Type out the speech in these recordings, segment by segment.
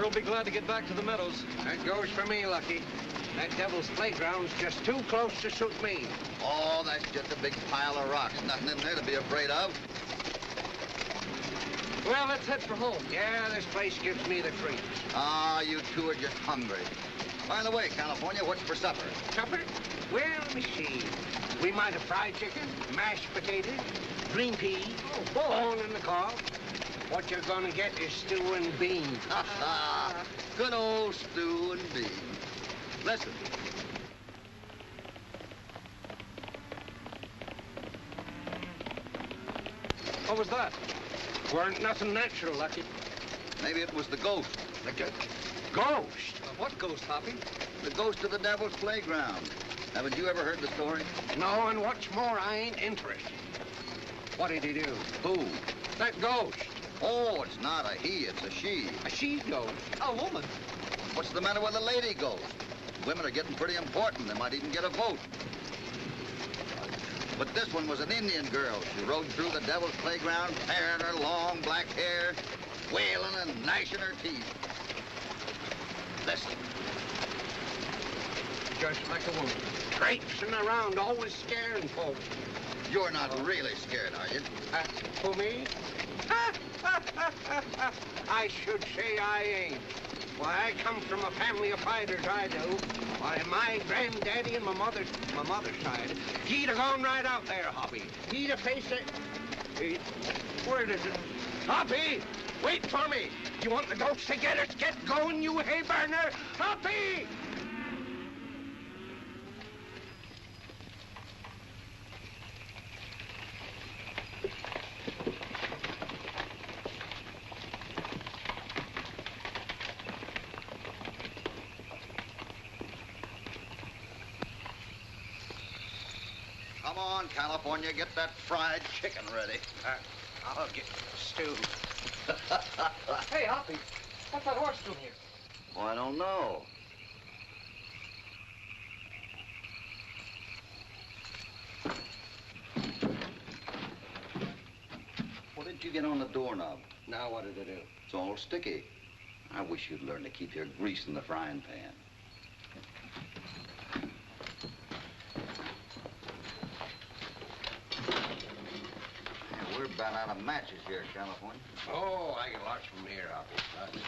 will be glad to get back to the meadows. That goes for me, Lucky. That Devil's Playground's just too close to suit me. Oh, that's just a big pile of rocks. Nothing in there to be afraid of. Well, let's head for home. Yeah, this place gives me the creeps. Ah, you two are just hungry. By the way, California, what's for supper? Supper? Well, let me see. We might have fried chicken, mashed potatoes, green peas, bone in the cob. What you're gonna get is stew and beans. Ha ha! Good old stew and beans. Listen. What was that? Weren't nothing natural, Lucky. Maybe it was the ghost. The ghost? What ghost, Hoppy? The ghost of the Devil's Playground. Haven't you ever heard the story? No, and what's more, I ain't interested. What did he do? Who? That ghost. Oh, it's not a he, it's a she. A she ghost. A woman. What's the matter with a lady ghost? Women are getting pretty important. They might even get a vote. But this one was an Indian girl. She rode through the Devil's Playground, tearing her long black hair, wailing and gnashing her teeth. Listen. Just like a woman. Traipsing around, always scaring folks. You're not really scared, are you? For me? I should say I ain't. Why, I come from a family of fighters, I do. Why, my granddaddy and my mother's side, he'd have gone right out there, Hoppy. He'd have faced it. Where does it? Hoppy, wait for me. You want the ghost to get us? Get going, you hay burner. Hoppy! Come on, California, get that fried chicken ready. I'll get stew. Hey, Hoppy, what's that horse doing here? Oh, I don't know. What did you get on the doorknob? Now what did it do? It's all sticky. I wish you'd learn to keep your grease in the frying pan. We're about out of matches here, California. Oh, I get lots from here, Hoppy. Lots.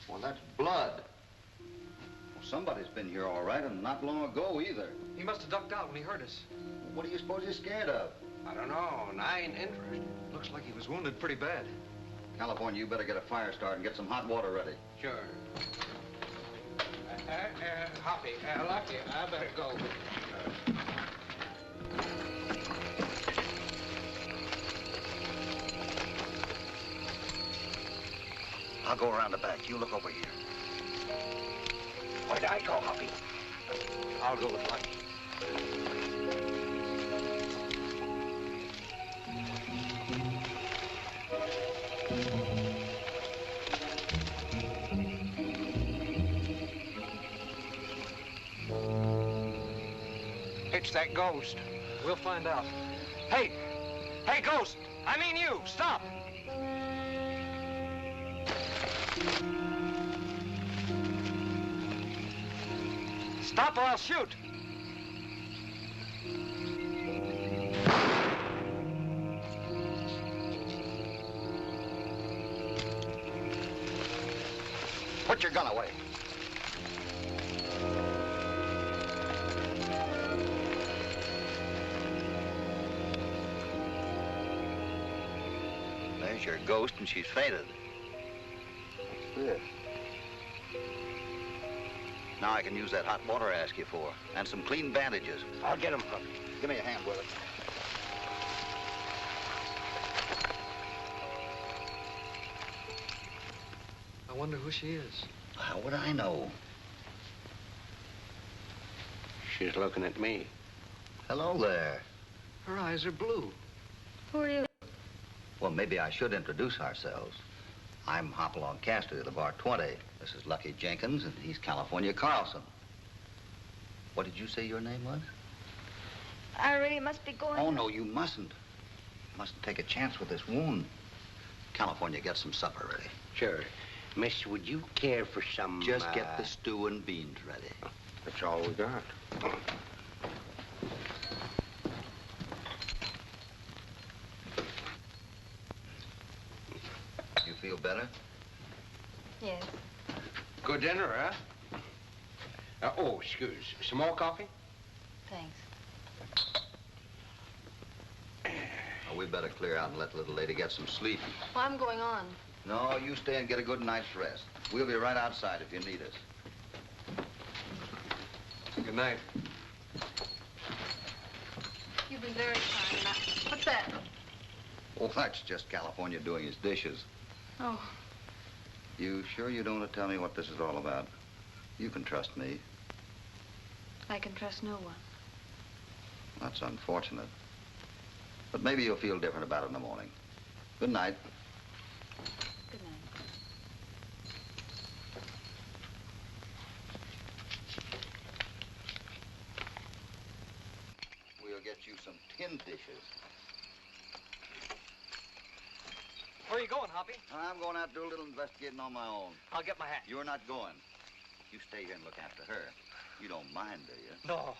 Well, that's blood. Well, somebody's been here all right, and not long ago either. He must have ducked out when he heard us. What do you suppose he's scared of? I don't know, and I ain't interested. Looks like he was wounded pretty bad. California, you better get a fire started and get some hot water ready. Sure. Hoppy, Lucky, I better go. I'll go around the back. You look over here. Where'd I go, Hoppy? I'll go with Lucky. It's that ghost. We'll find out. Hey! Hey, ghost! I mean you! Stop! Stop or I'll shoot! Put your gun away. There's your ghost, and she's fainted. What's this? Now I can use that hot water I asked you for, and some clean bandages. I'll get 'em, Hoppy. Give me a hand with it. I wonder who she is. How would I know? She's looking at me. Hello there. Her eyes are blue. Who are you? Well, maybe I should introduce ourselves. I'm Hopalong Cassidy of the Bar 20. This is Lucky Jenkins, and he's California Carlson. What did you say your name was? I really must be going. Oh, no, you mustn't. Mustn't take a chance with this wound. California, get some supper ready. Sure. Miss, would you care for some... Just get the stew and beans ready. That's all we got. You feel better? Yes. Good dinner, huh? Oh, excuse. Some more coffee? Thanks. Oh, we better clear out and let the little lady get some sleep. Well, I'm going on. No, you stay and get a good night's rest. We'll be right outside if you need us. Good night. You've been very kind. What's that? Oh, that's just California doing his dishes. Oh, You sure you don't want to tell me what this is all about? You can trust me. I can trust no one. That's unfortunate. But maybe you'll feel different about it in the morning. Good night. Good night. We'll get you some tin dishes. Where are you going, Hoppy? I'm going out to do a little investigating on my own. I'll get my hat. You're not going. You stay here and look after her. You don't mind, do you? No.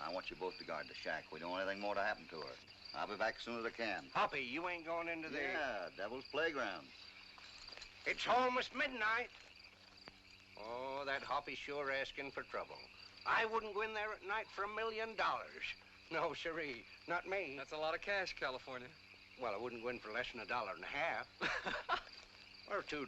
I want you both to guard the shack. We don't want anything more to happen to her. I'll be back as soon as I can. Hoppy, you ain't going into the... Yeah, Devil's Playground. It's almost midnight. Oh, that Hoppy's sure asking for trouble. I wouldn't go in there at night for $1 million. No, sirree, not me. That's a lot of cash, California. Well, I wouldn't go in for less than $1.50. Or $2.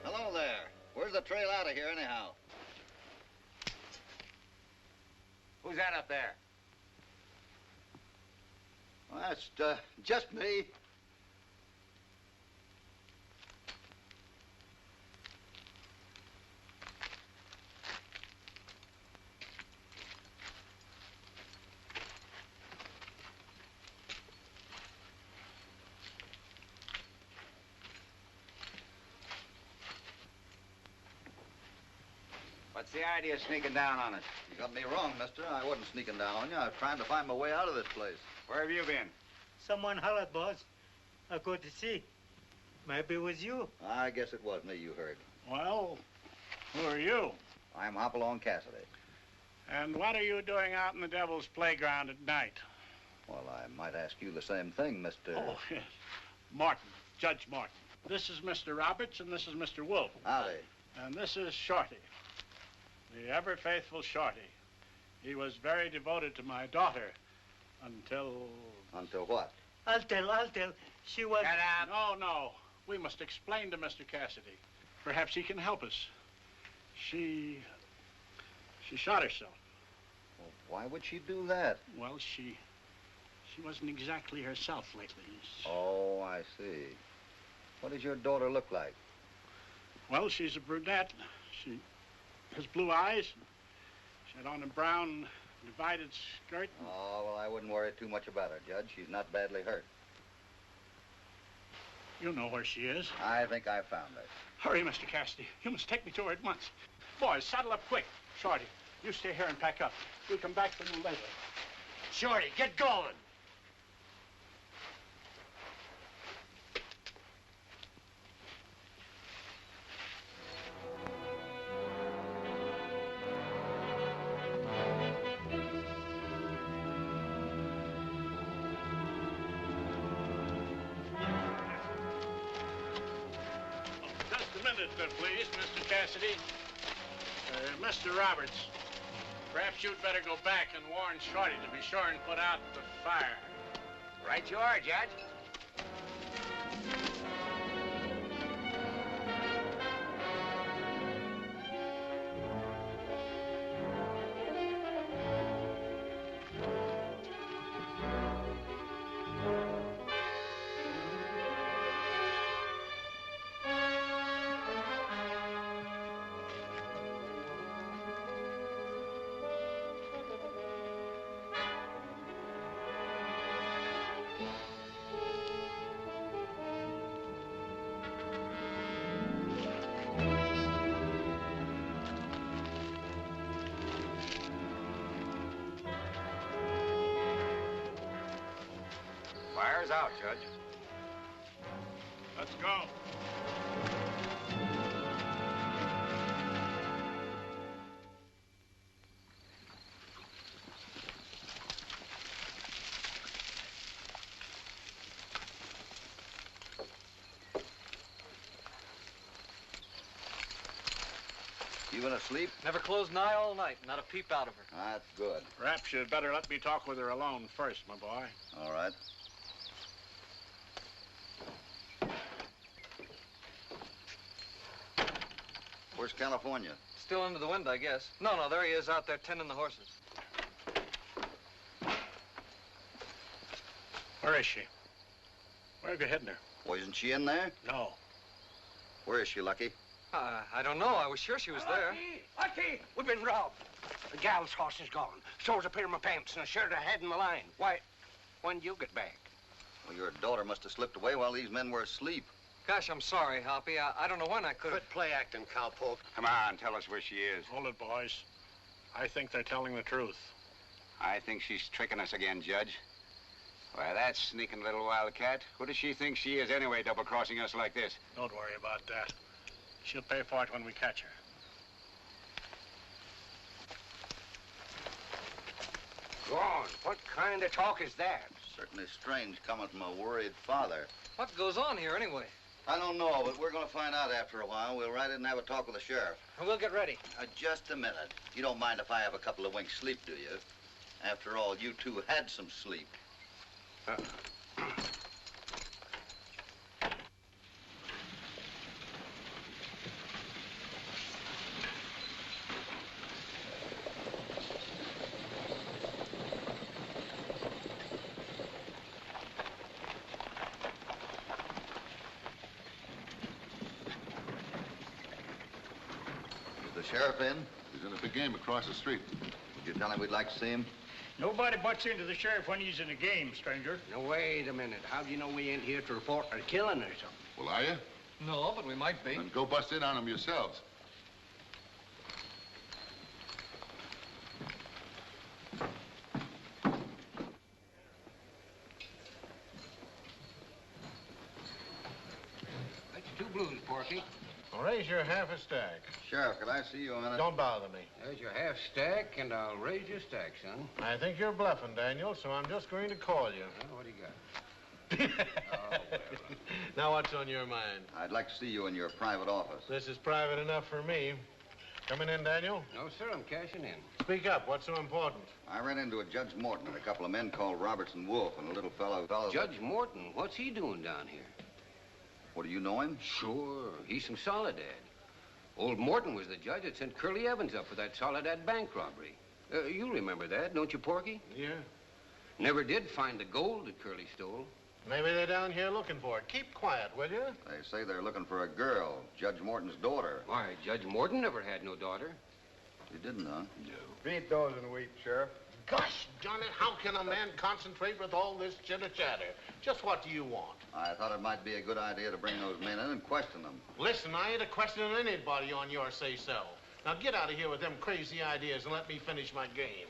Hello there. Where's the trail out of here, anyhow? Who's that up there? Well, that's just me. What's the idea of sneaking down on us? You got me wrong, mister. I wasn't sneaking down on you. I was trying to find my way out of this place. Where have you been? Someone hollered, boss. I go to see. Maybe it was you. I guess it was me you heard. Well, who are you? I'm Hopalong Cassidy. And what are you doing out in the Devil's Playground at night? Well, I might ask you the same thing, Mr. Oh, yes. Martin, Judge Martin. This is Mr. Roberts, and this is Mr. Wolf. Howdy. And this is Shorty, the ever-faithful Shorty. He was very devoted to my daughter until... Until what? I'll tell. She was... Get out. No. We must explain to Mr. Cassidy. Perhaps he can help us. She shot herself. Well, why would she do that? Well, she wasn't exactly herself lately. Oh, I see. What does your daughter look like? Well, she's a brunette. She has blue eyes. She had on a brown divided skirt. Oh, well, I wouldn't worry too much about her, Judge. She's not badly hurt. You know where she is. I think I found her. Hurry, Mr. Cassidy. You must take me to her at once. Boys, saddle up quick. Shorty, you stay here and pack up. We'll come back for you later. Shorty, get going. Just a minute, please, Mr. Cassidy. Mr. Roberts, perhaps you'd better go back and warn Shorty to be sure and put out the fire. Right you are, Judge. Fire's out, Judge. Let's go. You been asleep? Never closed an eye all night. Not a peep out of her. That's good. Perhaps you'd better let me talk with her alone first, my boy. All right. Where's California? Still under the wind, I guess. No, there he is out there tending the horses. Where is she? Where have you hidden her? Well, isn't she in there? No. Where is she, Lucky? I don't know. I was sure she was there. Lucky! We've been robbed. The gal's horse is gone. So's a pair of my pants and a shirt I had in the line. Why, when'd you get back? Well, your daughter must have slipped away while these men were asleep. Gosh, I'm sorry, Hoppy. I don't know when I could have... Quit play acting, cowpoke. Come on, tell us where she is. Hold it, boys. I think they're telling the truth. I think she's tricking us again, Judge. Why, that sneaking little wildcat. Who does she think she is anyway, double-crossing us like this? Don't worry about that. She'll pay for it when we catch her. Go on. What kind of talk is that? Certainly strange coming from a worried father. What goes on here, anyway? I don't know, but we're going to find out after a while. We'll ride in and have a talk with the sheriff. We'll get ready. Just a minute. You don't mind if I have a couple of winks sleep, do you? After all, you two had some sleep. Sheriff in? He's in a big game across the street. Would you tell him we'd like to see him? Nobody butts into the sheriff when he's in a game, stranger. Now, wait a minute. How do you know we ain't here to report a killing or something? Well, are you? No, but we might be. Then go bust in on him yourselves. That's two blues, Porky. I'll raise your half a stack. Sheriff, could I see you a minute? Don't bother me. There's your half stack, and I'll raise your stack, son. I think you're bluffing, Daniel, so I'm just going to call you. Well, what do you got? Now, what's on your mind? I'd like to see you in your private office. This is private enough for me. Coming in, Daniel? No, sir, I'm cashing in. Speak up. What's so important? I ran into a Judge Morton and a couple of men called Roberts and Wolf and a little fellow... Judge Morton, what's he doing down here? What, do you know him? Sure, he's from Soledad. Old Morton was the judge that sent Curly Evans up for that Soledad bank robbery. You remember that, don't you, Porky? Yeah. Never did find the gold that Curly stole. Maybe they're down here looking for it. Keep quiet, will you? They say they're looking for a girl, Judge Morton's daughter. Why, Judge Morton never had no daughter. You didn't, huh? No. Beat those and weep, Sheriff. Gosh, Johnny, how can a man concentrate with all this chitter-chatter? Just what do you want? I thought it might be a good idea to bring those men in and question them. Listen, I ain't a questioning anybody on your say-so. Now get out of here with them crazy ideas and let me finish my game.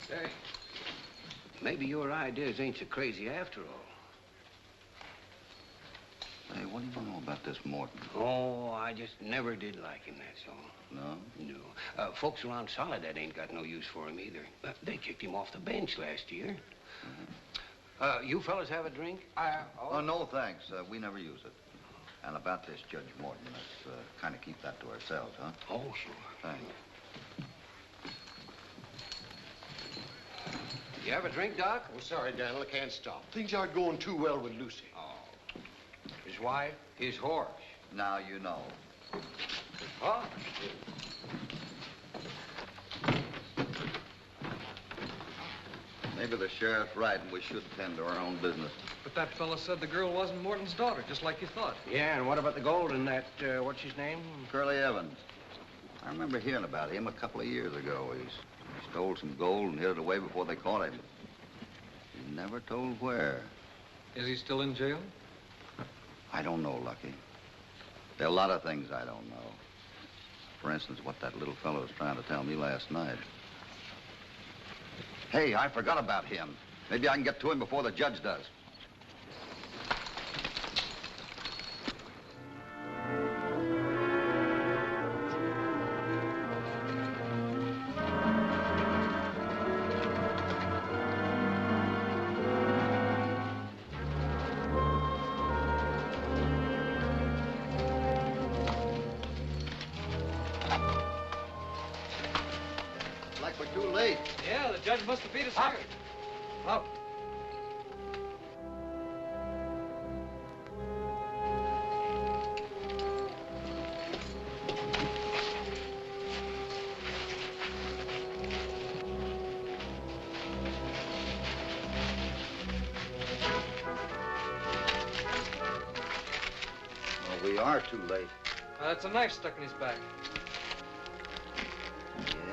Say, maybe your ideas ain't so crazy after all. Hey, what do you know about this Morton? Oh, I just never did like him, that's all. No? No. Folks around Soledad ain't got no use for him either. They kicked him off the bench last year. You fellas have a drink? Oh, no, thanks. We never use it. And about this Judge Morton, let's kind of keep that to ourselves, huh? Oh, sure. Thanks. You have a drink, Doc? Oh, sorry, Daniel, I can't stop. Things aren't going too well with Lucy. Oh. His wife? His horse. Now you know. Huh? Maybe the sheriff's right and we should tend to our own business. But that fella said the girl wasn't Morton's daughter, just like you thought. Yeah, and what about the gold in that, what's his name? Curly Evans. I remember hearing about him a couple of years ago. He stole some gold and hid it away before they caught him. He never told where. Is he still in jail? I don't know, Lucky. There are a lot of things I don't know. For instance, what that little fellow was trying to tell me last night. Hey, I forgot about him. Maybe I can get to him before the judge does. Like we're too late. Yeah, the judge must have beat us here. Up. Well, we are too late. That's a knife stuck in his back.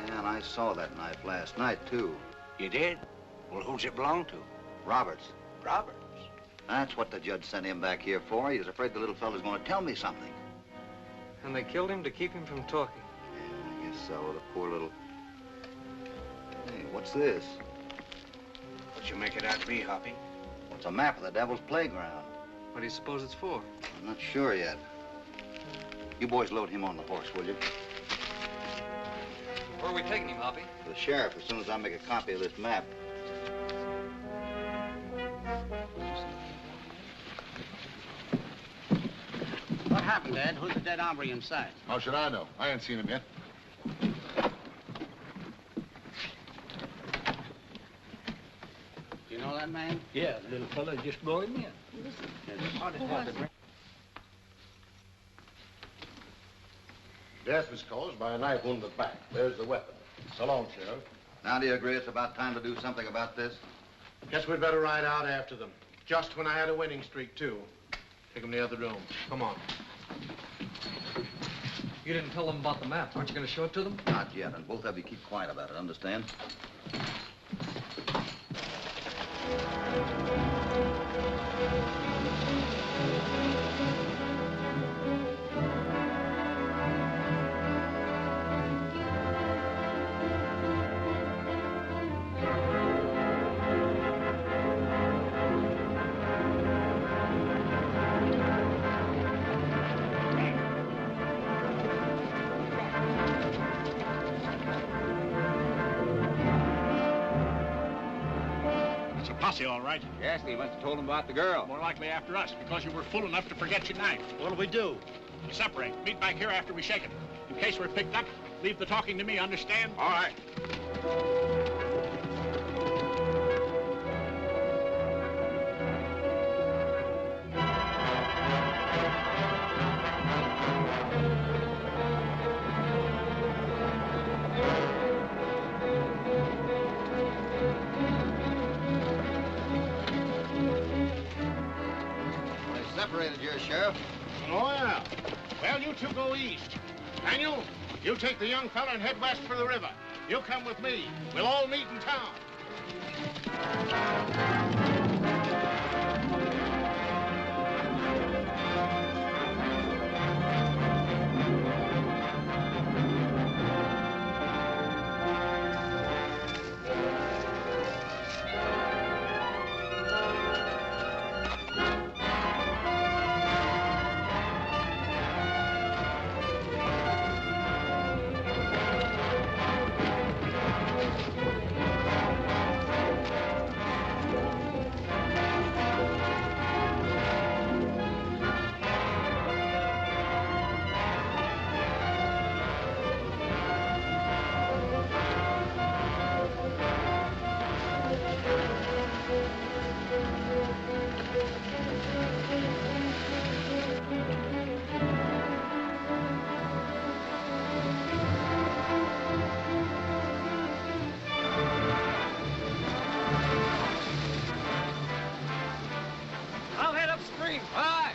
Yeah, and I saw that knife last night, too. You did? Well, who's it belong to? Roberts. Roberts. That's what the judge sent him back here for. He was afraid the little fellow's going to tell me something. And they killed him to keep him from talking. Yeah, I guess so. The poor little... Hey, what's this? What you make it out to be, Hoppy? It's a map of the Devil's Playground. What do you suppose it's for? I'm not sure yet. You boys load him on the horse, will you? Where are we taking him, Hoppy? The sheriff, as soon as I make a copy of this map. What happened, Dad? Who's the dead hombre inside? How should I know? I ain't seen him yet. Do you know that man? Yeah, the little fella just brought him in. Death was caused by a knife wound in the back. There's the weapon. So long, Sheriff. Now, do you agree it's about time to do something about this? Guess we'd better ride out after them. Just when I had a winning streak, too. Take them to the other room. Come on. You didn't tell them about the map. Aren't you going to show it to them? Not yet, and both of you keep quiet about it, understand? Cassidy, all right. Cassidy must have told him about the girl. More likely after us, because you were fool enough to forget your knife. What'll we do? We separate. Meet back here after we shake it. In case we're picked up, leave the talking to me, understand? All right. Separated here, Sheriff. Oh, yeah. Well, you two go east. Daniel, you take the young fella and head west for the river. You come with me. We'll all meet in town. I'll head upstream. Aye.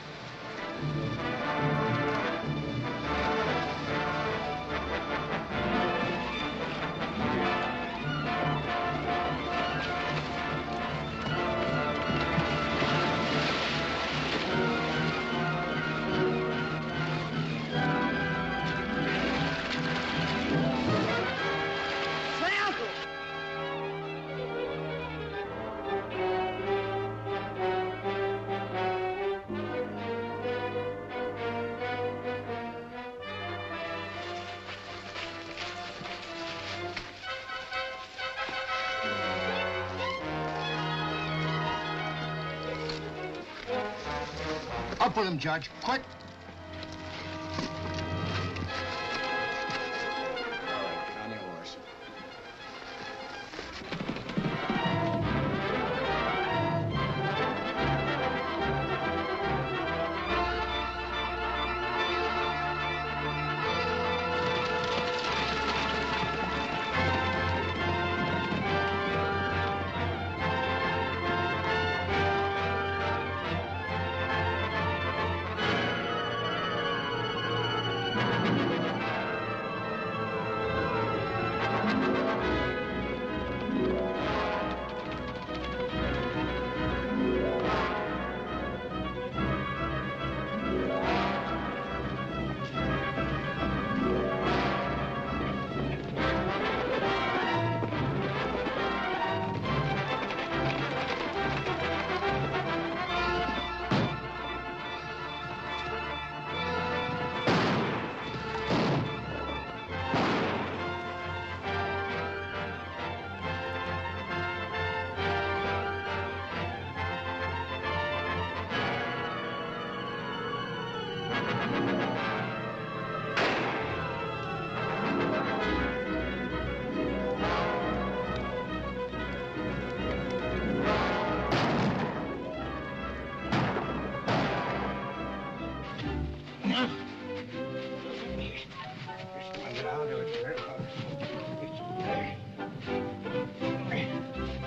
Say, Uncle! Up with him, Judge. Quick. On your horse.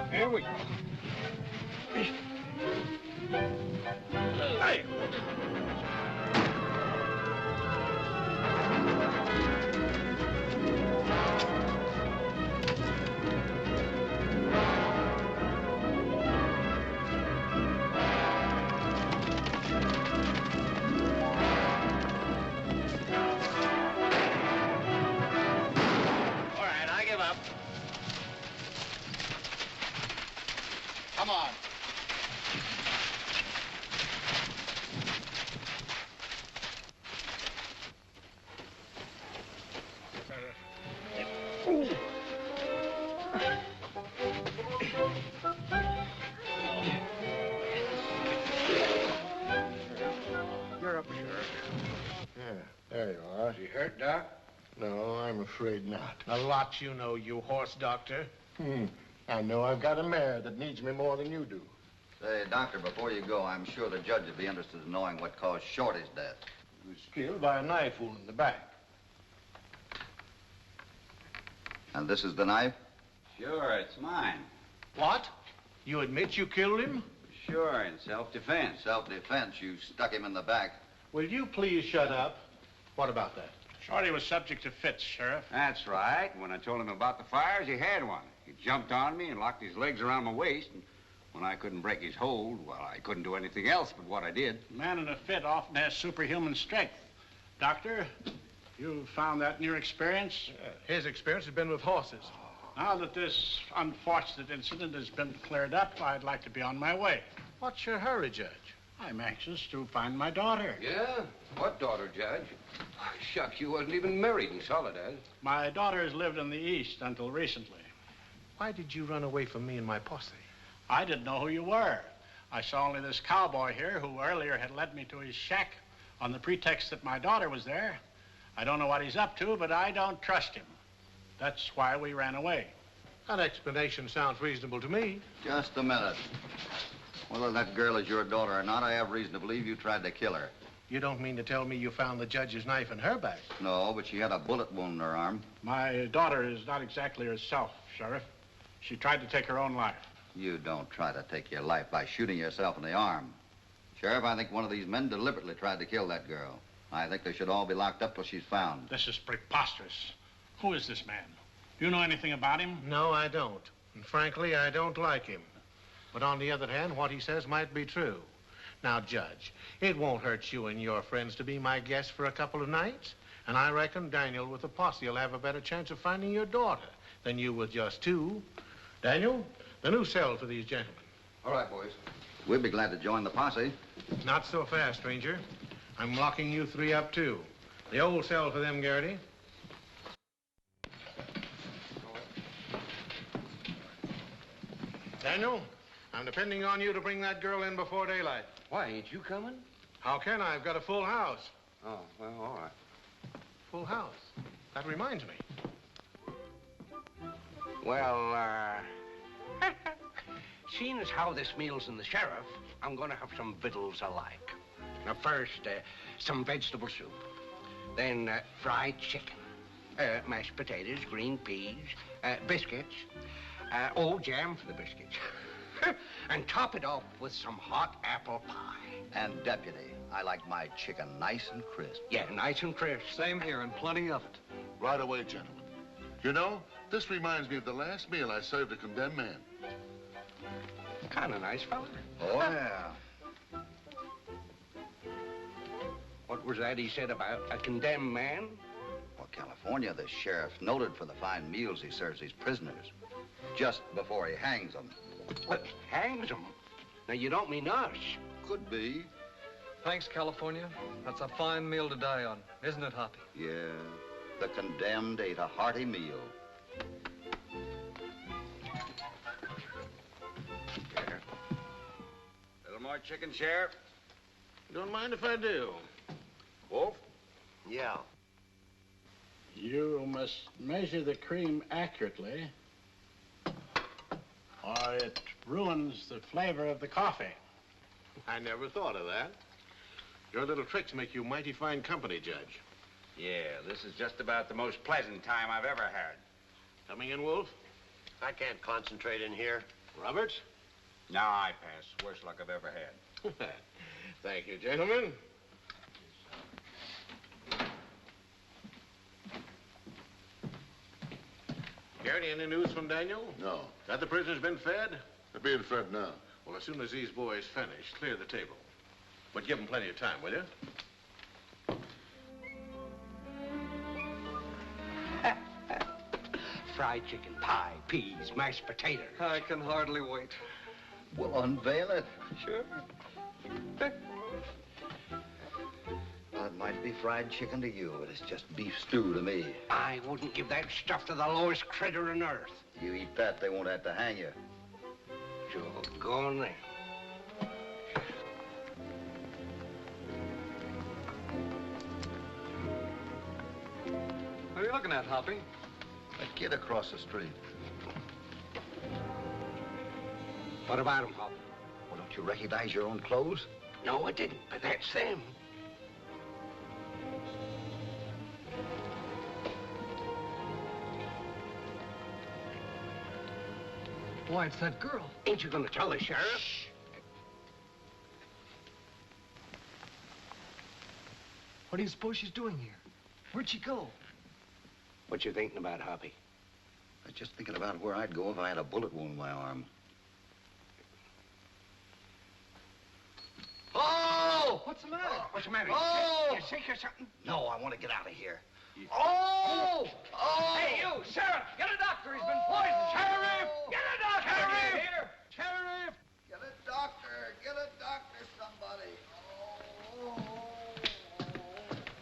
There we go. Hey. All right, I give up. Come on. he hurt, Doc? No, I'm afraid not. A lot you know, you horse doctor. I know I've got a mare that needs me more than you do. Say, Doctor, before you go, I'm sure the judge would be interested in knowing what caused Shorty's death. He was killed by a knife wound in the back. And this is the knife? Sure, it's mine. What? You admit you killed him? Sure, in self-defense. Self-defense, you stuck him in the back. Will you please shut up? What about that? Shorty was subject to fits, Sheriff. That's right. When I told him about the fires, he had one. He jumped on me and locked his legs around my waist. And when I couldn't break his hold, well, I couldn't do anything else but what I did. A man in a fit often has superhuman strength. Doctor, you found that in your experience? His experience has been with horses. Now that this unfortunate incident has been cleared up, I'd like to be on my way. What's your hurry, Judge? I'm anxious to find my daughter. Yeah? What daughter, Judge? Shucks, you wasn't even married in Soledad. My daughter has lived in the East until recently. Why did you run away from me and my posse? I didn't know who you were. I saw only this cowboy here who earlier had led me to his shack on the pretext that my daughter was there. I don't know what he's up to, but I don't trust him. That's why we ran away. That explanation sounds reasonable to me. Just a minute. Whether that girl is your daughter or not, I have reason to believe you tried to kill her. You don't mean to tell me you found the judge's knife in her back? No, but she had a bullet wound in her arm. My daughter is not exactly herself, Sheriff. She tried to take her own life. You don't try to take your life by shooting yourself in the arm. Sheriff, I think one of these men deliberately tried to kill that girl. I think they should all be locked up till she's found. This is preposterous. Who is this man? Do you know anything about him? No, I don't. And frankly, I don't like him. But on the other hand, what he says might be true. Now, Judge, it won't hurt you and your friends to be my guests for a couple of nights. And I reckon Daniel with the posse will have a better chance of finding your daughter than you with just two. Daniel, the new cell for these gentlemen. All right, boys. We'd be glad to join the posse. Not so fast, stranger. I'm locking you three up, too. The old cell for them, Garrity. Daniel, I'm depending on you to bring that girl in before daylight. Why, ain't you coming? How can I? I've got a full house. Oh, well, all right. Full house. That reminds me. Well, seeing as how this meal's in the sheriff, I'm going to have some victuals I like. Now, first, some vegetable soup. Then, fried chicken. Mashed potatoes, green peas, biscuits. Jam for the biscuits. And top it off with some hot apple pie. And, Deputy, I like my chicken nice and crisp. Yeah, nice and crisp. Same here, and plenty of it. Right away, gentlemen. You know, this reminds me of the last meal I served a condemned man. Kind of nice fella. Oh, yeah. What was that he said about a condemned man? Well, California, the sheriff's noted for the fine meals he serves his prisoners. Just before he hangs them. What, hangs them? Now, you don't mean us. Could be. Thanks, California. That's a fine meal to die on, isn't it, Hoppy? Yeah. The condemned ate a hearty meal. Here. Little more chicken, Sheriff? Don't mind if I do. Wolf? Yeah. You must measure the cream accurately, or it ruins the flavor of the coffee. I never thought of that. Your little tricks make you mighty fine company, Judge. Yeah, this is just about the most pleasant time I've ever had. Coming in, Wolf? I can't concentrate in here. Roberts? No, I pass. Worst luck I've ever had. Thank you, gentlemen. Garrity, any news from Daniel? No. That the prisoner's been fed? They're being fed now. Well, as soon as these boys finish, clear the table. But give them plenty of time, will you? Fried chicken, pie, peas, mashed potatoes. I can hardly wait. Well, unveil it. Sure. Well, it might be fried chicken to you, but it's just beef stew to me. I wouldn't give that stuff to the lowest critter on earth. You eat that, they won't have to hang you. So, go on then. looking at, Hoppy? That kid across the street. What about him, Hoppy? Well, don't you recognize your own clothes? No, I didn't, but that's them. Why, it's that girl. Ain't you gonna tell the sheriff? Shh. What do you suppose she's doing here? Where'd she go? What you thinking about, Hoppy? I was just thinking about where I'd go if I had a bullet wound in my arm. Oh! What's the matter? What's the matter? Oh! You sick or something? No, I want to get out of here. Oh! Oh! Hey, you, Sheriff! Get a doctor! He's been poisoned! Sheriff! Get a doctor! Sheriff! Here! Sheriff! Get a doctor! Get a doctor, somebody!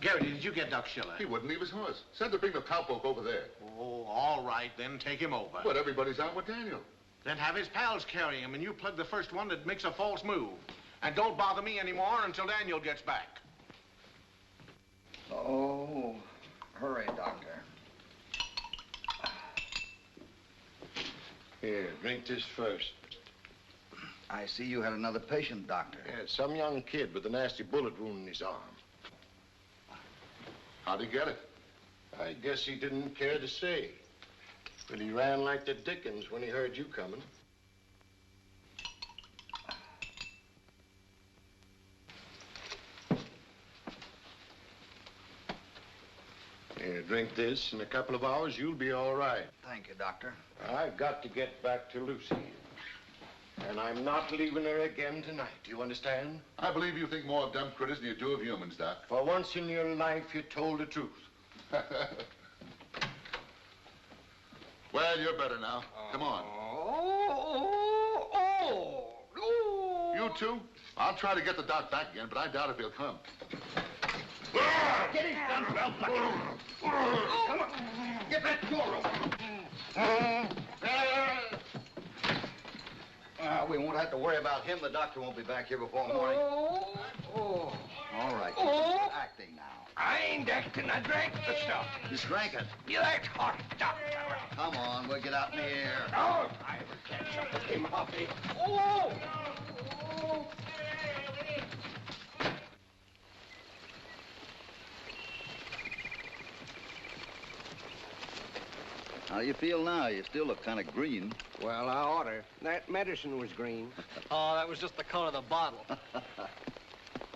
Gary, did you get Doc Schiller? He wouldn't leave his horse. Send to bring the cowpoke over there. Oh, all right, then take him over. But everybody's out with Daniel. Then have his pals carry him, and you plug the first one that makes a false move. And don't bother me anymore until Daniel gets back. Oh, hurry, doctor. Here, drink this first. I see you had another patient, doctor. Yeah, some young kid with a nasty bullet wound in his arm. How'd he get it? I guess he didn't care to say. But he ran like the dickens when he heard you coming. Here, drink this. In a couple of hours, you'll be all right. Thank you, doctor. I've got to get back to Lucy. And I'm not leaving her again tonight. Do you understand? I believe you think more of dumb critters than you do of humans, Doc. For once in your life, you told the truth. Well, you're better now. Come on. You too? I'll try to get the doc back again, but I doubt if he'll come. Get his gun, Ralph. Come on. Get that door open. We won't have to worry about him. The doctor won't be back here before morning. All right. You're acting now. I ain't acting. I drank the stuff. You drank it. You that hot doctor. Come on, we'll get out in the air. Oh, if I ever catch up with him, Hoppy. Oh! How do you feel now? You still look kind of green. Well, I oughter. That medicine was green. Oh, that was just the color of the bottle.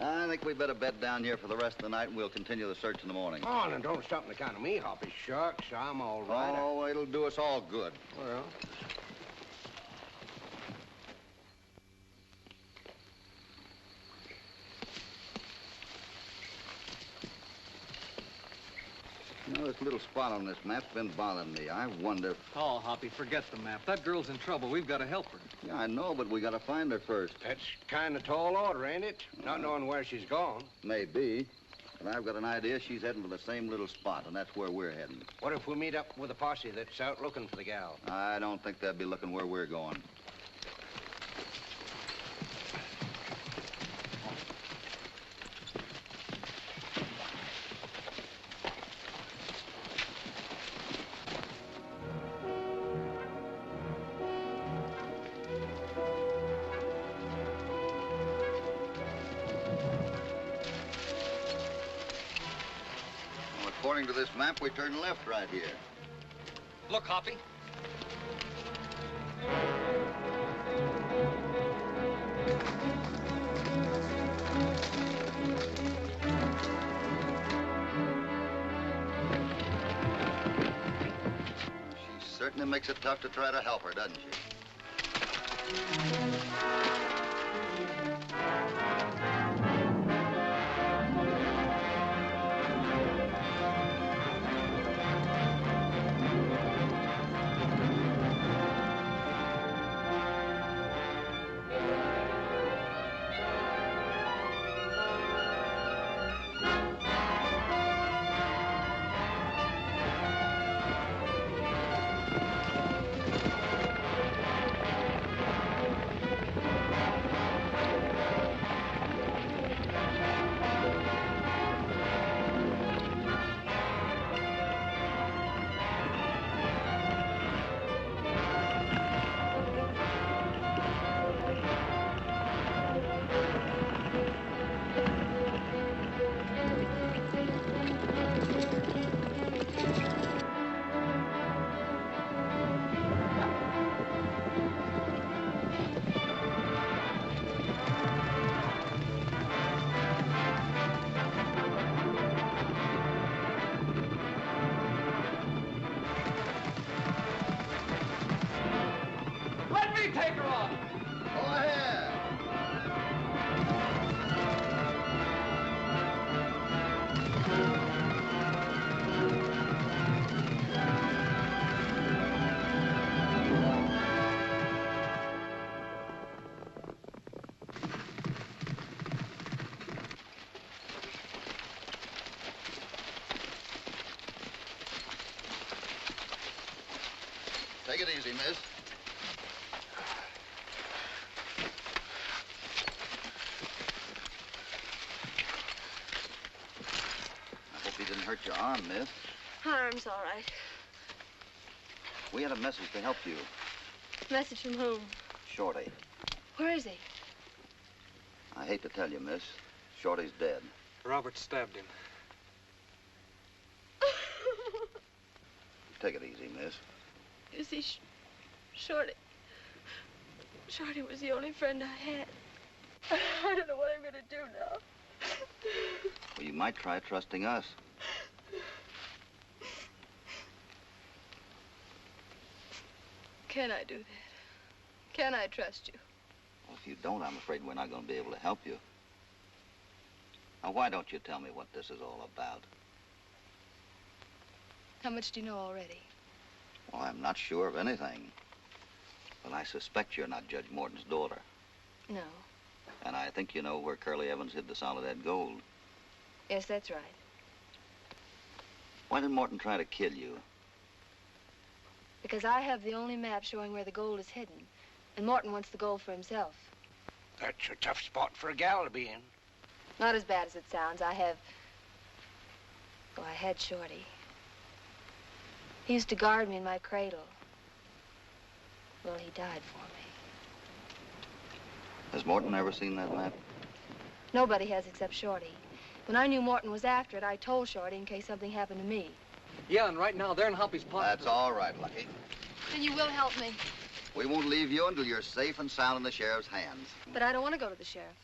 I think we better bed down here for the rest of the night, and we'll continue the search in the morning. Oh, and don't stop on account of me, Hoppy. Shucks, I'm all right. Oh, it'll do us all good. Well... You know, this little spot on this map's been bothering me. I wonder... Oh, Hoppy, forget the map. That girl's in trouble. We've got to help her. Yeah, I know, but we got to find her first. That's kind of tall order, ain't it? Not knowing where she's gone. Maybe. But I've got an idea she's heading to the same little spot, and that's where we're heading. What if we meet up with a posse that's out looking for the gal? I don't think they'll be looking where we're going. According to this map, we turn left right here. Look, Hoppy. She certainly makes it tough to try to help her, doesn't she? it easy, miss. I hope he didn't hurt your arm, miss. Arm's all right. We had a message to help you. Message from whom? Shorty. Where is he? I hate to tell you, miss. Shorty's dead. Robert stabbed him. Take it easy, miss. You see, Shorty was the only friend I had. I don't know what I'm going to do now. Well, you might try trusting us. Can I do that? Can I trust you? Well, if you don't, I'm afraid we're not going to be able to help you. Now, why don't you tell me what this is all about? How much do you know already? Well, I'm not sure of anything. But I suspect you're not Judge Morton's daughter. No. And I think you know where Curly Evans hid the Soledad gold. Yes, that's right. Why did Morton try to kill you? Because I have the only map showing where the gold is hidden. And Morton wants the gold for himself. That's a tough spot for a gal to be in. Not as bad as it sounds. I had Shorty. He used to guard me in my cradle. Well, he died for me. Has Morton ever seen that map? Nobody has except Shorty. When I knew Morton was after it, I told Shorty in case something happened to me. Yeah, and right now they're in Hoppy's pocket. That's all right, Lucky. Then you will help me. We won't leave you until you're safe and sound in the sheriff's hands. But I don't want to go to the sheriff.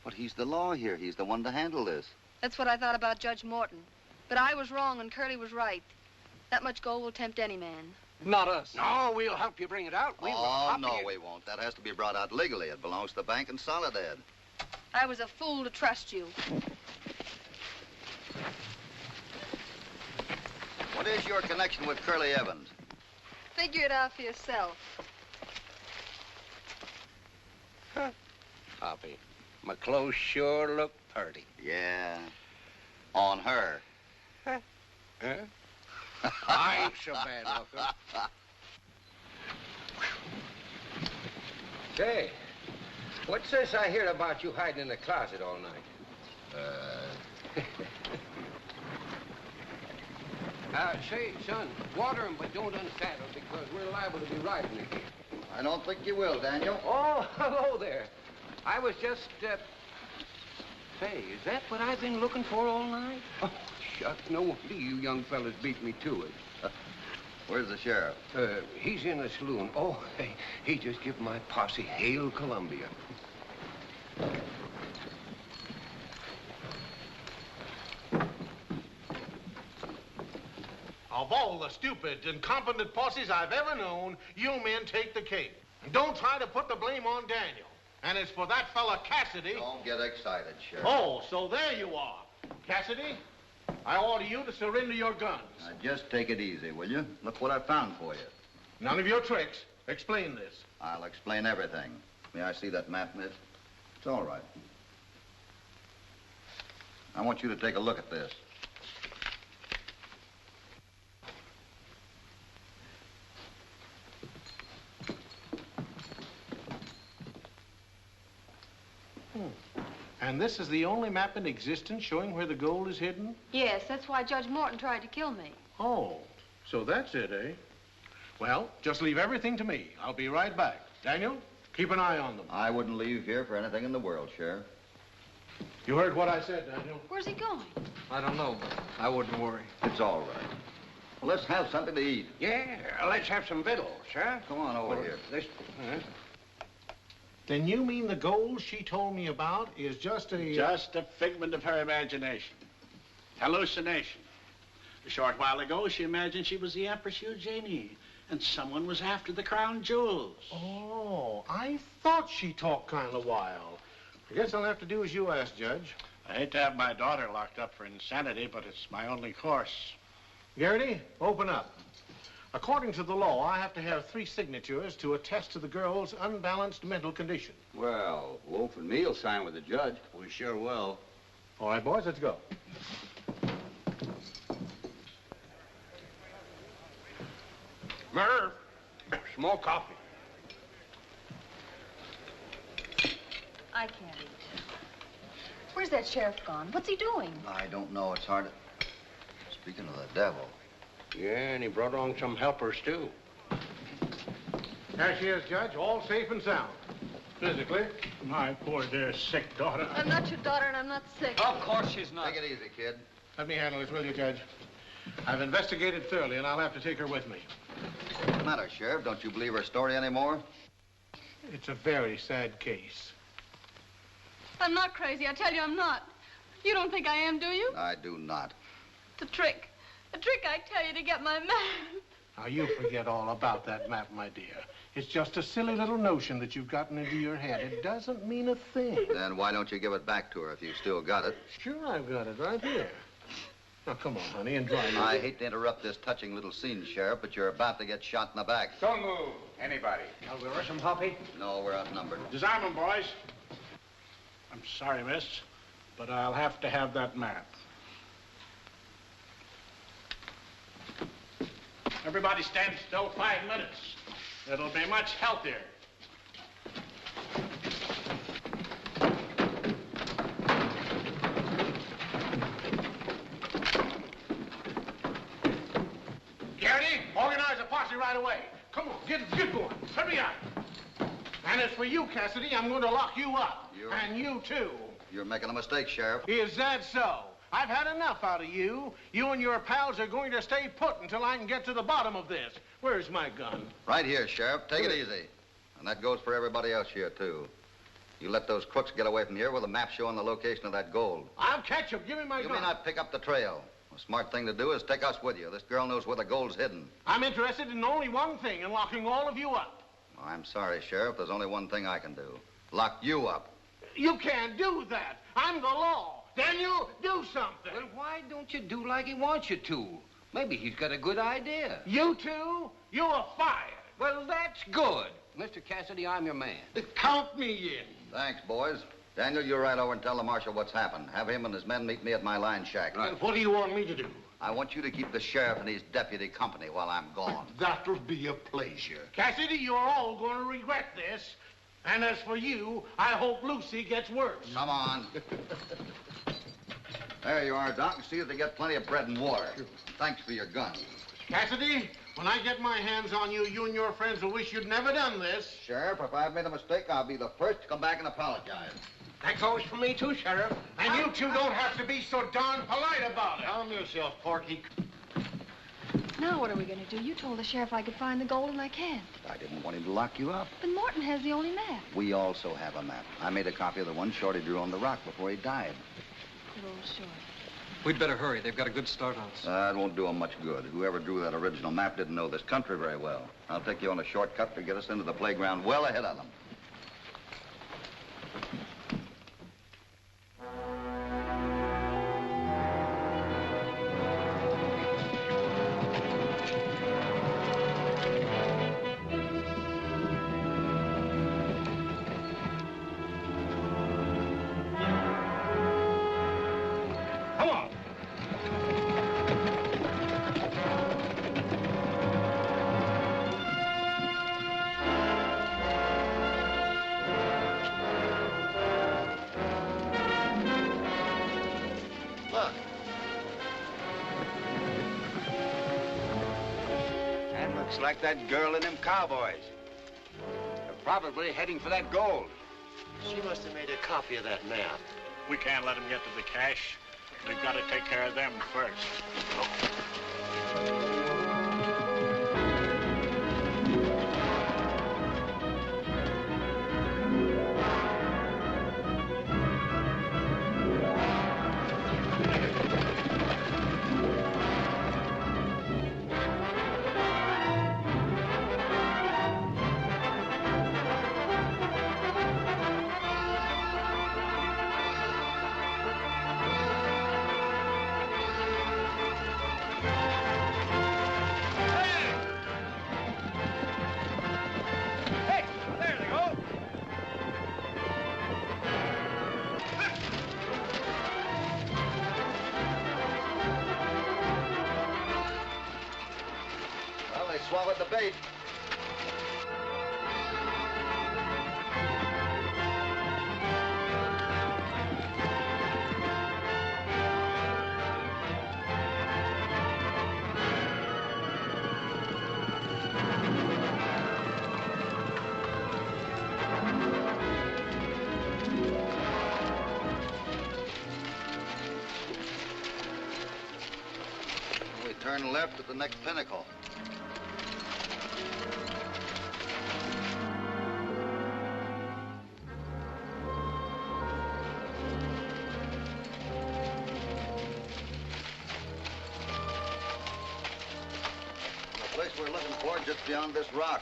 But he's the law here. He's the one to handle this. That's what I thought about Judge Morton. But I was wrong and Curly was right. That much gold will tempt any man. Not us. No, we'll help you bring it out. We We won't. That has to be brought out legally. It belongs to the bank in Soledad. I was a fool to trust you. What is your connection with Curly Evans? Figure it out for yourself. Hoppy, my clothes sure look purty. Yeah. On her. Huh? I ain't so bad looking. Say, what's this I hear about you hiding in the closet all night? Say, son, water 'em, but don't unsaddle because we're liable to be riding again. I don't think you will, Daniel. Oh, hello there. I was just, Say, is that what I've been looking for all night? Oh, shucks, no wonder you young fellas beat me to it. Where's the sheriff? He's in the saloon. Oh, hey, he just give my posse Hail Columbia. Of all the stupid, incompetent posses I've ever known, you men take the cake. And don't try to put the blame on Daniel. And it's for that fella Cassidy. Don't get excited, Sheriff. Oh, so there you are. Cassidy, I order you to surrender your guns. Now, just take it easy, will you? Look what I found for you. None of your tricks. Explain this. I'll explain everything. May I see that map, miss? It's all right. I want you to take a look at this. And this is the only map in existence showing where the gold is hidden? Yes, that's why Judge Morton tried to kill me. Oh, so that's it, eh? Well, just leave everything to me. I'll be right back. Daniel, keep an eye on them. I wouldn't leave here for anything in the world, Sheriff. You heard what I said, Daniel. Where's he going? I don't know, but I wouldn't worry. It's all right. Well, let's have something to eat. Yeah, let's have some victuals, huh? Come on over here. Then you mean the gold she told me about is just a... Just a figment of her imagination. Hallucination. A short while ago, she imagined she was the Empress Eugenie, and someone was after the crown jewels. Oh, I thought she talked kind of wild. I guess I'll have to do as you asked, Judge. I hate to have my daughter locked up for insanity, but it's my only course. Garrity, open up. According to the law, I have to have 3 signatures to attest to the girl's unbalanced mental condition. Well, Wolf and me'll sign with the judge. We sure will. All right, boys, let's go. Murph, more coffee. I can't eat. Where's that sheriff gone? What's he doing? I don't know. It's hard to... Speaking of the devil. Yeah, and he brought along some helpers, too. There she is, Judge, all safe and sound. Physically. My poor dear sick daughter. I'm not your daughter and I'm not sick. Of course she's not. Take it easy, kid. Let me handle this, will you, Judge? I've investigated thoroughly, and I'll have to take her with me. What's the matter, Sheriff? Don't you believe her story anymore? It's a very sad case. I'm not crazy. I tell you I'm not. You don't think I am, do you? I do not. It's a trick. A trick, I tell you, to get my map. Now, you forget all about that map, my dear. It's just a silly little notion that you've gotten into your head. It doesn't mean a thing. Then why don't you give it back to her if you've still got it? Sure, I've got it right here. Now, come on, honey, and dry your... I hate to interrupt this touching little scene, Sheriff, but you're about to get shot in the back. Don't move. Anybody. Now, we rush him, Hoppy? No, we're outnumbered. Disarm them, boys. I'm sorry, miss, but I'll have to have that map. Everybody stand still 5 minutes. It'll be much healthier. Garrity, organize a posse right away. Come on, get going. Hurry up. And as for you, Cassidy, I'm going to lock you up. And you, too. You're making a mistake, Sheriff. Is that so? I've had enough out of you. You and your pals are going to stay put until I can get to the bottom of this. Where's my gun? Right here, Sheriff. Take it easy. And that goes for everybody else here, too. You let those crooks get away from here with a map showing the location of that gold. I'll catch them. Give me my gun. You may not pick up the trail. The smart thing to do is take us with you. This girl knows where the gold's hidden. I'm interested in only one thing, in locking all of you up. Oh, I'm sorry, Sheriff. There's only one thing I can do. Lock you up. You can't do that. I'm the law. Daniel, do something. Well, why don't you do like he wants you to? Maybe he's got a good idea. You two, you are fired. Well, that's good. Mr. Cassidy, I'm your man. Count me in. Thanks, boys. Daniel, you ride over and tell the marshal what's happened. Have him and his men meet me at my line shack. Right. What do you want me to do? I want you to keep the sheriff and his deputy company while I'm gone. That'll be a pleasure. Cassidy, you're all going to regret this. And as for you, I hope Lucy gets worse. Come on. There you are, Doc. See that they get plenty of bread and water. Thanks for your gun. Cassidy, when I get my hands on you, you and your friends will wish you'd never done this. Sheriff, if I've made a mistake, I'll be the first to come back and apologize. That goes for me, too, Sheriff. And you two don't have to be so darn polite about it. Calm yourself, Porky. Now what are we going to do? You told the sheriff I could find the gold, and I can't. I didn't want him to lock you up. But Morton has the only map. We also have a map. I made a copy of the one Shorty drew on the rock before he died. Good old Shorty. We'd better hurry. They've got a good start on us. It won't do them much good. Whoever drew that original map didn't know this country very well. I'll take you on a shortcut to get us into the playground well ahead of them. Like that girl and them cowboys. They're probably heading for that gold. She must have made a copy of that map. We can't let them get to the cache. We've got to take care of them first. Swallowed the bait. turn left at the next pinnacle. The place we're looking for is just beyond this rock.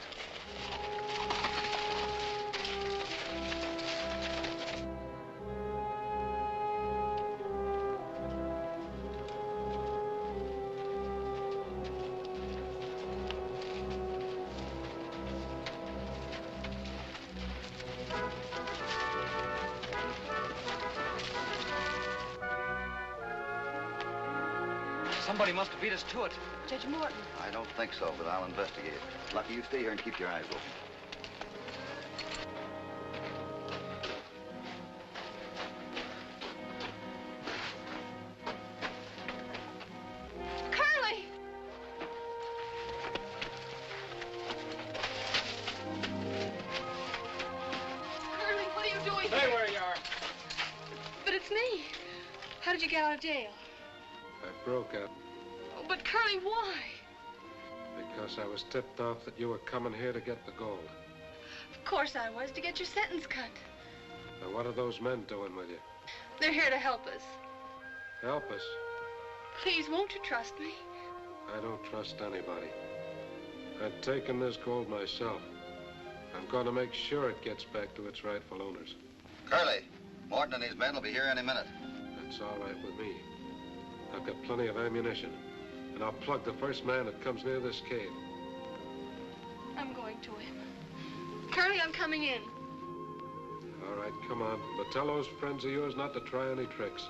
Somebody must have beat us to it. Judge Morton. I don't think so, but I'll investigate. Lucky, you stay here and keep your eyes open. Curly! Curly, what are you doing? Stay where you are. But it's me. How did you get out of jail? I broke out Oh, but Curly, why? because I was tipped off that you were coming here to get the gold. Of course I was, to get your sentence cut. Now, what are those men doing with you? They're here to help us. Help us. Please, won't you trust me? I don't trust anybody. I've taken this gold myself. I'm going to make sure it gets back to its rightful owners. Curly, Morton and his men will be here any minute. That's all right with me. I've got plenty of ammunition, and I'll plug the first man that comes near this cave. I'm going to him. Curly, I'm coming in. All right, come on. But tell those friends of yours not to try any tricks.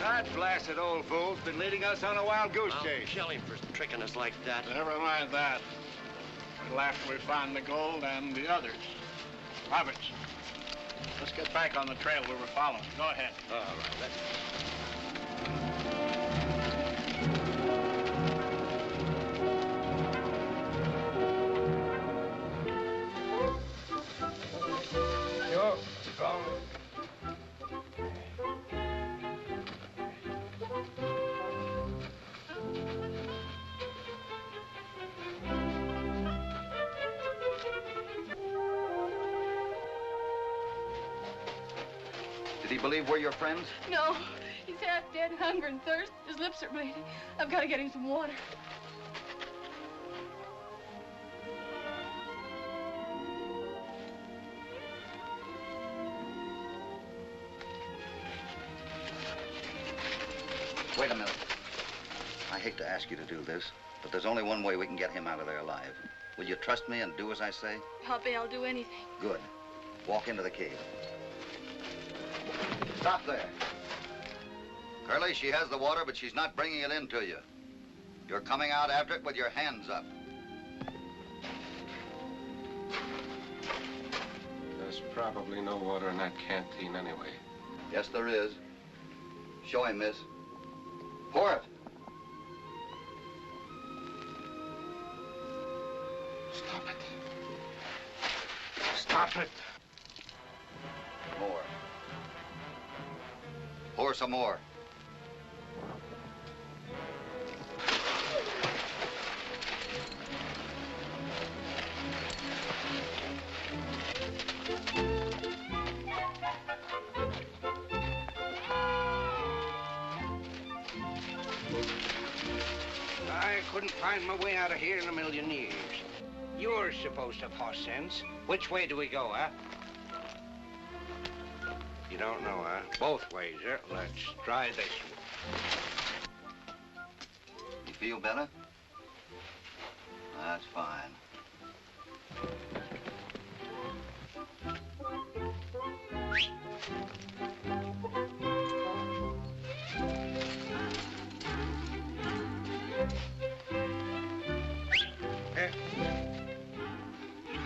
That blasted old fool's been leading us on a wild goose chase. Kill him for tricking us like that. Never mind that. Till after we find the gold and the others. Roberts, let's get back on the trail we were following. Go ahead. All right, let's... Yo, strong. Did he believe we're your friends? No, he's half dead, hunger and thirst. His lips are bleeding. I've got to get him some water. Wait a minute. I hate to ask you to do this, but there's only one way we can get him out of there alive. Will you trust me and do as I say? Poppy, I'll do anything. Good. Walk into the cave. Stop there. Curly, she has the water, but she's not bringing it in to you. You're coming out after it with your hands up. There's probably no water in that canteen anyway. Yes, there is. Show him, miss. Pour it. Stop it. Stop it. More. Pour some more. I couldn't find my way out of here in a million years. You're supposed to have sense. Which way do we go, huh? You don't know, huh? Both ways, huh? Let's try this one. You feel better? That's fine.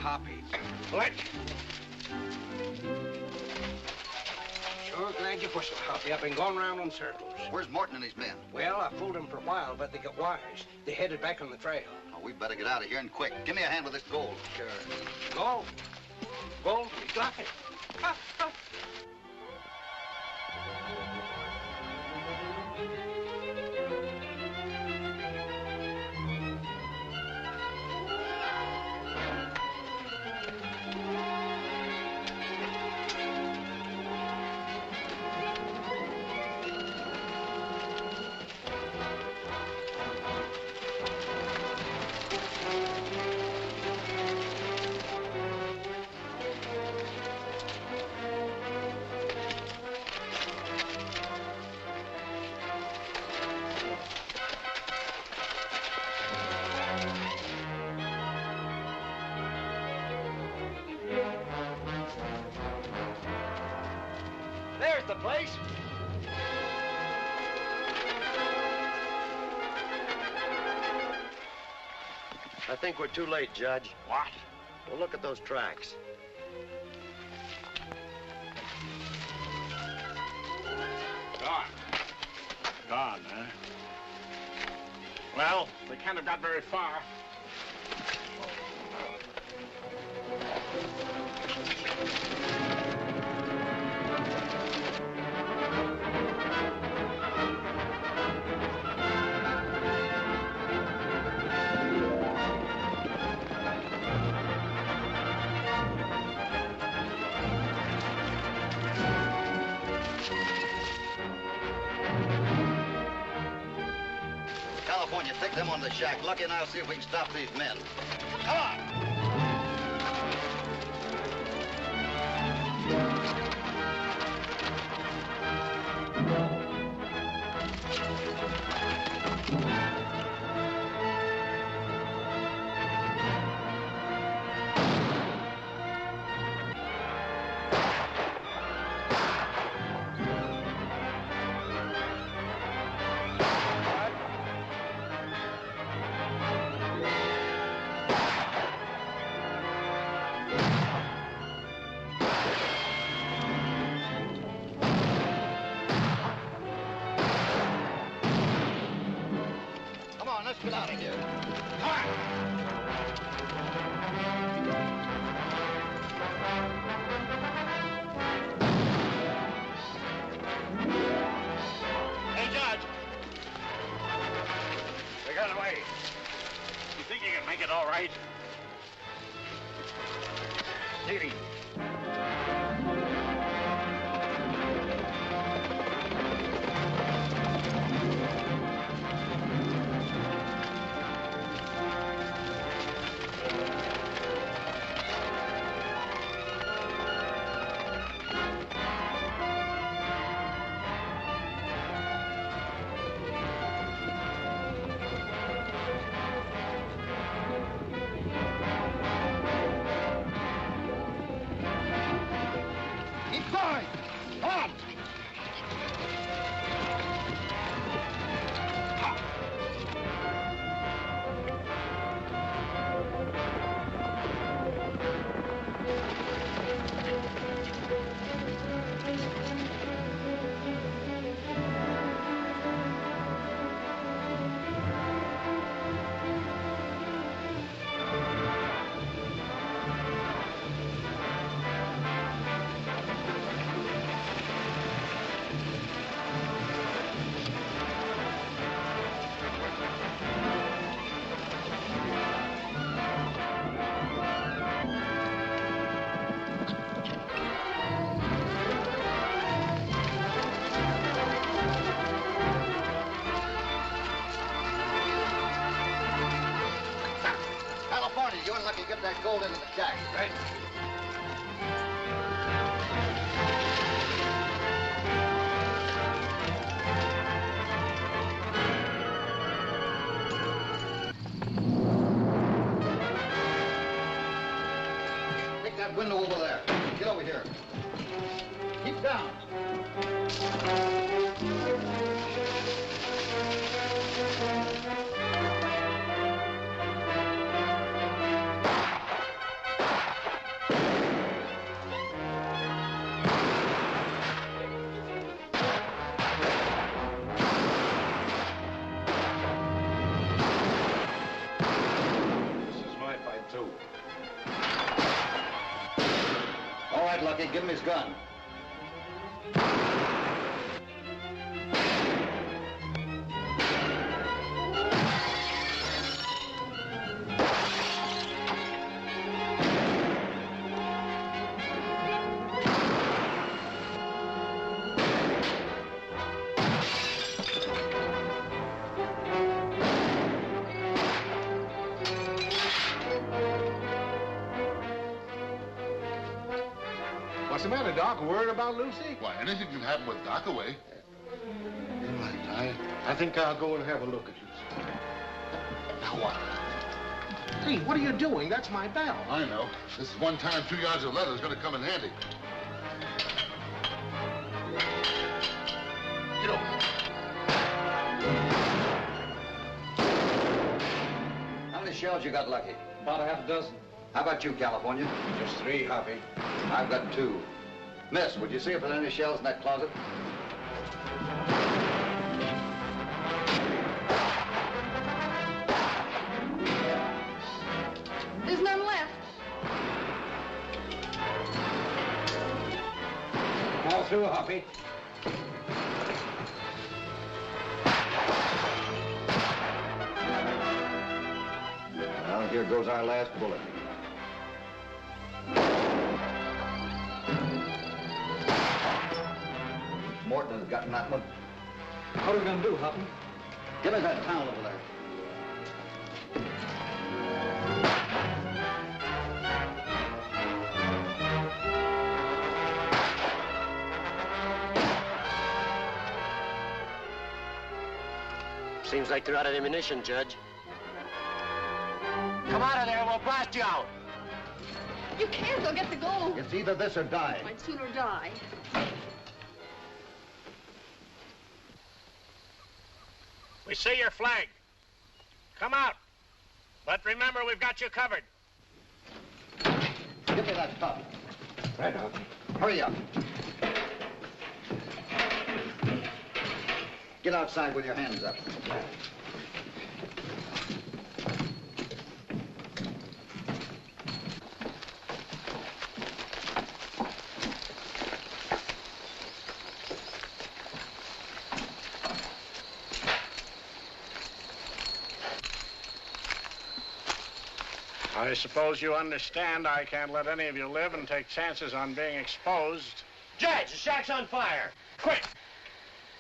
Hoppy. Let Sure glad you whistled, Hoppy. I've been going round in circles. Where's Morton and his men? Well, I fooled them for a while, but they got wise. They headed back on the trail. Oh, we better get out of here and quick. Give me a hand with this gold. Sure. Gold? Gold? You got it. Ha, ha. There's the place. I think we're too late, Judge. What? Well, look at those tracks. Gone. Gone, huh? Well, they can't have got very far. California, take them on the shack. Lucky and I'll see if we can stop these men. Come on! Let's get out of here. Come on! Hey, Judge. They got away. You think you can make it all right? Neely. You're lucky to get that gold into the shack. Right. Take that window over there. Get over here. Keep down. Lucky. Give him his gun. What's the matter, Doc? Worried about Lucy? Why, anything can happen with Doc away. You're right. I think I'll go and have a look at Lucy. Now what? Hey, what are you doing? That's my bell. I know. This is one time 2 yards of leather is going to come in handy. Get over. How many shells you got, Lucky? About a half a dozen. How about you, California? Just 3, Hoppy. I've got 2. Miss, would you see if there's any shells in that closet? There's none left. All through, Hoppy. Well, here goes our last bullet. Morton has gotten that one. What are we going to do, Hoppy? Give me that towel over there. Seems like they're out of ammunition, Judge. Come out of there, we'll blast you out. You can't. They'll get the gold. It's either this or die. I'd sooner die. We see your flag. Come out. But remember, we've got you covered. Give me that cup. Right, Hoppy. Hurry up. Get outside with your hands up. I suppose you understand I can't let any of you live and take chances on being exposed. Judge, the shack's on fire. Quick!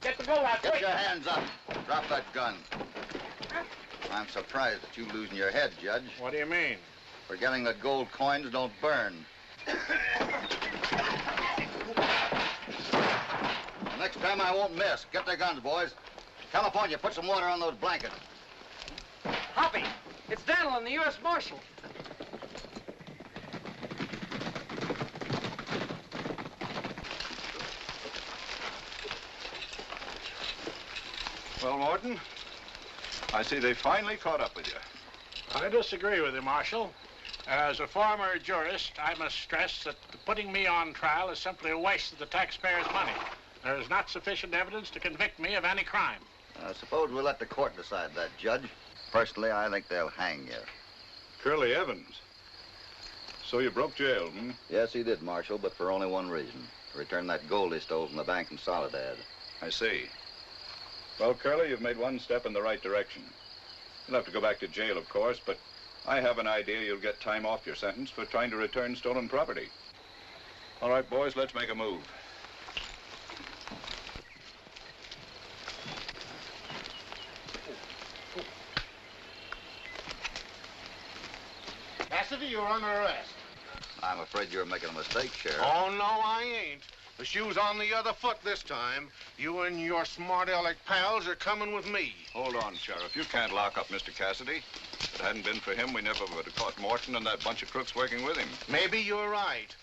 Get the gold out, quick! Get your hands up. Drop that gun. I'm surprised at you losing your head, Judge. What do you mean? Forgetting that gold coins don't burn. Next time I won't miss. Get their guns, boys. California, put some water on those blankets. Hoppy, it's Daniel and the U.S. Marshal. Well, Morton, I see they finally caught up with you. I disagree with you, Marshal. As a former jurist, I must stress that putting me on trial is simply a waste of the taxpayers' money. There is not sufficient evidence to convict me of any crime. I suppose we'll let the court decide that, Judge. Personally, I think they'll hang you. Curly Evans. So you broke jail, hmm? Yes, he did, Marshal, but for only one reason. To return that gold he stole from the bank in Soledad. I see. Well, Curly, you've made one step in the right direction. You'll have to go back to jail, of course, but I have an idea you'll get time off your sentence for trying to return stolen property. All right, boys, let's make a move. Cassidy, you're under arrest. I'm afraid you're making a mistake, Sheriff. Oh, no, I ain't. The shoe's on the other foot this time. You and your smart aleck pals are coming with me. Hold on, Sheriff. You can't lock up Mr. Cassidy. If it hadn't been for him, we never would have caught Morton and that bunch of crooks working with him. Maybe you're right.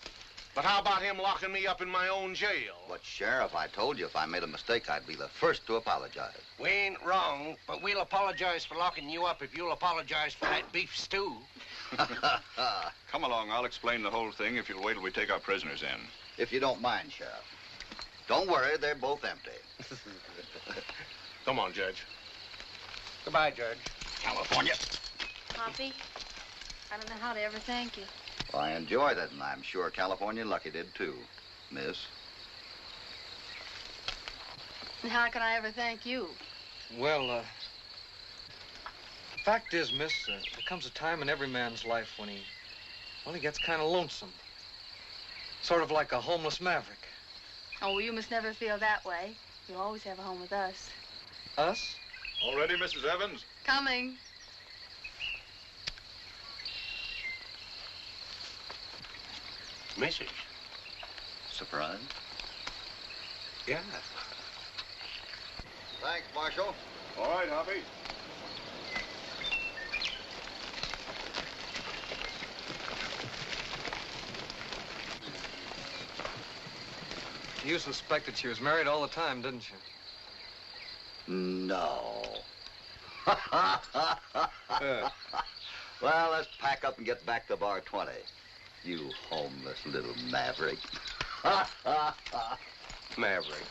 But how about him locking me up in my own jail? But, Sheriff, I told you if I made a mistake, I'd be the first to apologize. We ain't wrong, but we'll apologize for locking you up if you'll apologize for that beef stew. Come along, I'll explain the whole thing if you'll wait till we take our prisoners in. If you don't mind, Sheriff. Don't worry, they're both empty. Come on, Judge. Goodbye, Judge. California. Poppy, I don't know how to ever thank you. I enjoyed it, and I'm sure California Lucky did too, miss. And how can I ever thank you? Well, fact is, miss, there comes a time in every man's life when he gets kind of lonesome. Sort of like a homeless maverick. Oh, well, you must never feel that way. You'll always have a home with us. Us? All ready, Mrs. Evans? Coming. Message. Surprise? Yeah. Thanks, Marshal. All right, Hoppy. You suspected she was married all the time, didn't you? No. Well, let's pack up and get back to Bar 20. You homeless little maverick. Maverick.